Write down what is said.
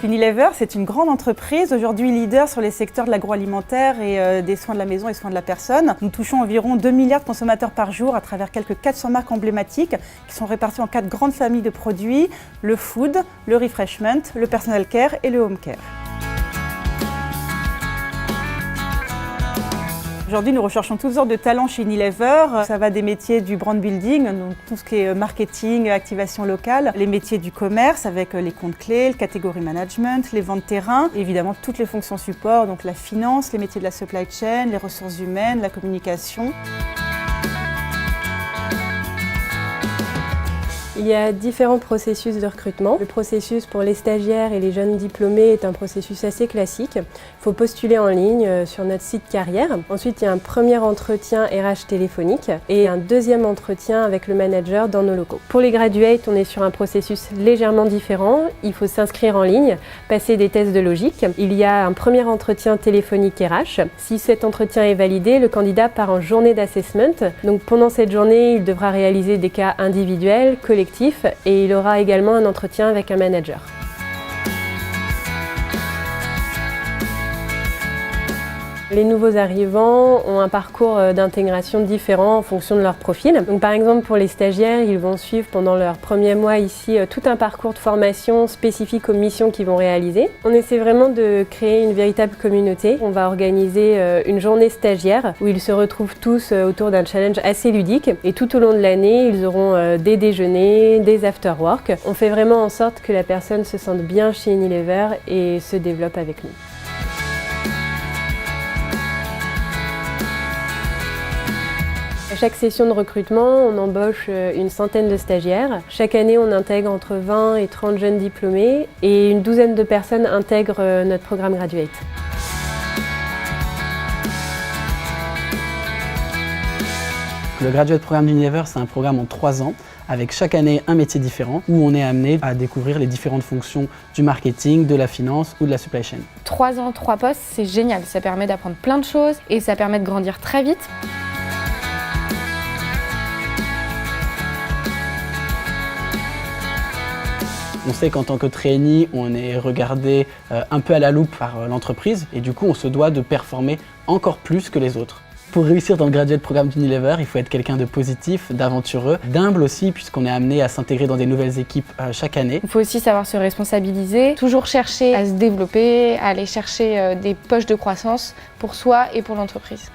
Unilever, c'est une grande entreprise, aujourd'hui leader sur les secteurs de l'agroalimentaire et des soins de la maison et soins de la personne. Nous touchons environ 2 milliards de consommateurs par jour à travers quelques 400 marques emblématiques qui sont réparties en 4 grandes familles de produits, le food, le refreshment, le personal care et le home care. Aujourd'hui, nous recherchons toutes sortes de talents chez Unilever. Ça va des métiers du brand building, donc tout ce qui est marketing, activation locale, les métiers du commerce avec les comptes clés, le category management, les ventes terrain, et évidemment toutes les fonctions support, donc la finance, les métiers de la supply chain, les ressources humaines, la communication. Il y a différents processus de recrutement. Le processus pour les stagiaires et les jeunes diplômés est un processus assez classique. Il faut postuler en ligne sur notre site carrière. Ensuite, il y a un premier entretien RH téléphonique et un deuxième entretien avec le manager dans nos locaux. Pour les graduates, on est sur un processus légèrement différent. Il faut s'inscrire en ligne, passer des tests de logique. Il y a un premier entretien téléphonique RH. Si cet entretien est validé, le candidat part en journée d'assessment. Donc pendant cette journée, il devra réaliser des cas individuels, collectifs, et il aura également un entretien avec un manager. Les nouveaux arrivants ont un parcours d'intégration différent en fonction de leur profil. Donc, par exemple, pour les stagiaires, ils vont suivre pendant leur premier mois ici tout un parcours de formation spécifique aux missions qu'ils vont réaliser. On essaie vraiment de créer une véritable communauté. On va organiser une journée stagiaire où ils se retrouvent tous autour d'un challenge assez ludique. Et tout au long de l'année, ils auront des déjeuners, des after-work. On fait vraiment en sorte que la personne se sente bien chez Unilever et se développe avec nous. À chaque session de recrutement, on embauche une centaine de stagiaires. Chaque année, on intègre entre 20 et 30 jeunes diplômés et une douzaine de personnes intègrent notre programme Graduate. Le Graduate Programme d'Unilever, c'est un programme en 3 ans, avec chaque année un métier différent, où on est amené à découvrir les différentes fonctions du marketing, de la finance ou de la supply chain. 3 ans, 3 postes, c'est génial. Ça permet d'apprendre plein de choses et ça permet de grandir très vite. On sait qu'en tant que trainee, on est regardé un peu à la loupe par l'entreprise et du coup, on se doit de performer encore plus que les autres. Pour réussir dans le Graduate Programme d'Unilever, il faut être quelqu'un de positif, d'aventureux, d'humble aussi, puisqu'on est amené à s'intégrer dans des nouvelles équipes chaque année. Il faut aussi savoir se responsabiliser, toujours chercher à se développer, à aller chercher des poches de croissance pour soi et pour l'entreprise.